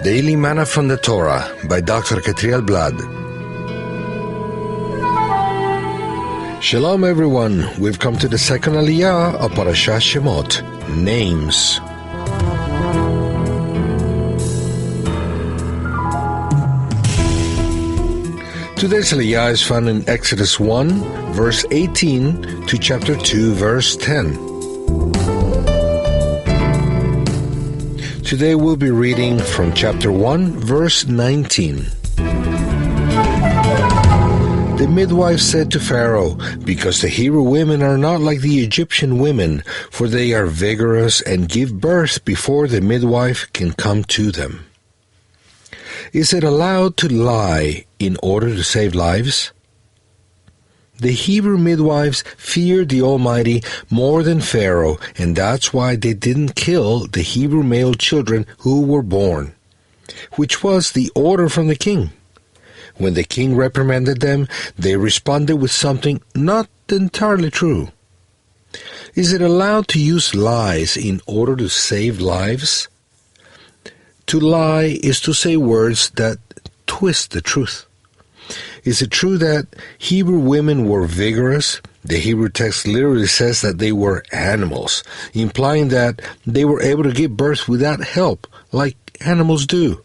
Daily Manna from the Torah by Dr. Ketriel Blad. Shalom everyone, we've come to the second aliyah of Parashat Shemot, Names. Today's aliyah is found in Exodus 1, verse 18 to chapter 2, verse 10. Today we'll be reading from chapter 1, verse 19. The midwife said to Pharaoh, "Because the Hebrew women are not like the Egyptian women, for they are vigorous and give birth before the midwife can come to them." Is it allowed to lie in order to save lives? The Hebrew midwives feared the Almighty more than Pharaoh, and that's why they didn't kill the Hebrew male children who were born, which was the order from the king. When the king reprimanded them, they responded with something not entirely true. Is it allowed to use lies in order to save lives? To lie is to say words that twist the truth. Is it true that Hebrew women were vigorous? The Hebrew text literally says that they were animals, implying that they were able to give birth without help, like animals do,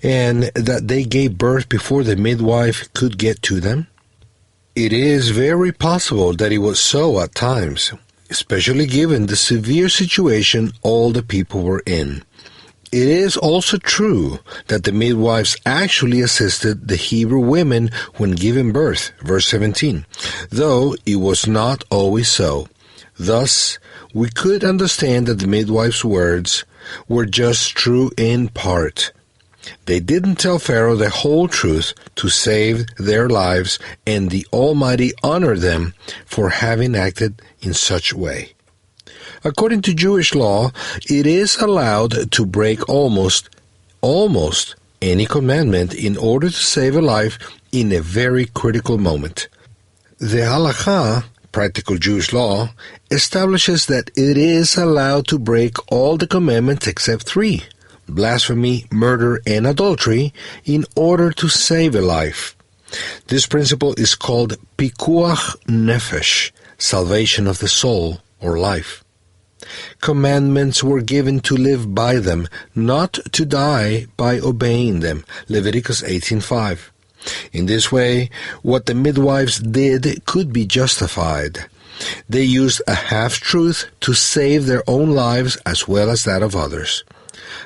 and that they gave birth before the midwife could get to them? It is very possible that it was so at times, especially given the severe situation all the people were in. It is also true that the midwives actually assisted the Hebrew women when giving birth, verse 17, though it was not always so. Thus, we could understand that the midwives' words were just true in part. They didn't tell Pharaoh the whole truth to save their lives, and the Almighty honored them for having acted in such a way. According to Jewish law, it is allowed to break almost any commandment in order to save a life in a very critical moment. The halakha, practical Jewish law, establishes that it is allowed to break all the commandments except 3, blasphemy, murder, and adultery, in order to save a life. This principle is called pikuach nefesh, salvation of the soul or life. Commandments were given to live by them, not to die by obeying them. Leviticus 18:5. In this way, what the midwives did could be justified. They used a half-truth to save their own lives as well as that of others.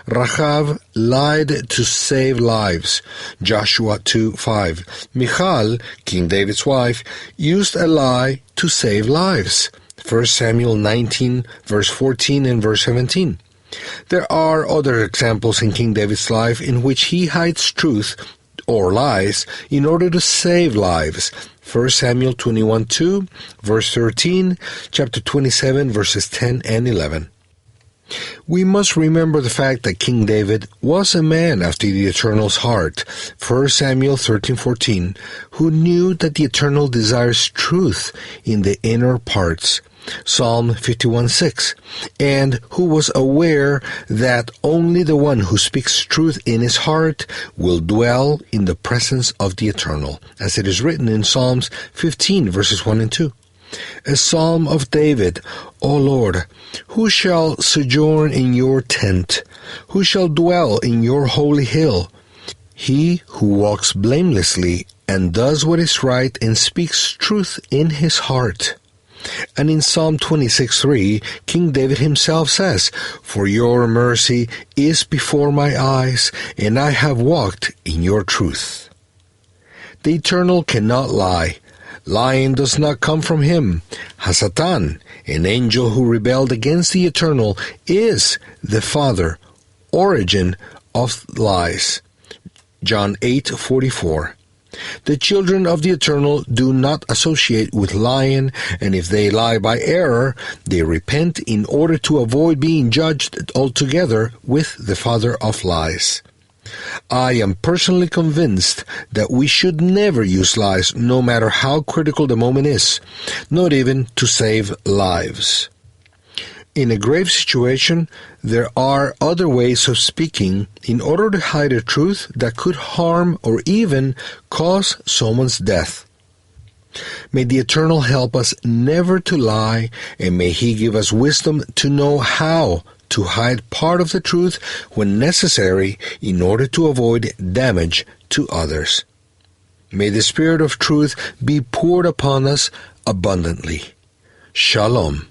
Rachav lied to save lives. Joshua 2:5. Michal, King David's wife, used a lie to save lives. 1 Samuel 19, verse 14 and verse 17. There are other examples in King David's life in which he hides truth or lies in order to save lives. 1 Samuel 21:2, verse 13, chapter 27, verses 10 and 11. We must remember the fact that King David was a man after the Eternal's heart, 1 Samuel 13:14, who knew that the Eternal desires truth in the inner parts, Psalm 51:6, and who was aware that only the one who speaks truth in his heart will dwell in the presence of the Eternal, as it is written in Psalms 15, verses 1 and 2. A psalm of David, O Lord, who shall sojourn in your tent? Who shall dwell in your holy hill? He who walks blamelessly and does what is right and speaks truth in his heart. And in Psalm 26:3, King David himself says, "For your mercy is before my eyes, and I have walked in your truth." The Eternal cannot lie. Lying does not come from him. Hasatan, an angel who rebelled against the Eternal, is the father, origin of lies. John 8:44. The children of the Eternal do not associate with lying, and if they lie by error, they repent in order to avoid being judged altogether with the father of lies. I am personally convinced that we should never use lies, no matter how critical the moment is, not even to save lives. In a grave situation, there are other ways of speaking in order to hide a truth that could harm or even cause someone's death. May the Eternal help us never to lie, and may He give us wisdom to know how to hide part of the truth when necessary in order to avoid damage to others. May the Spirit of truth be poured upon us abundantly. Shalom.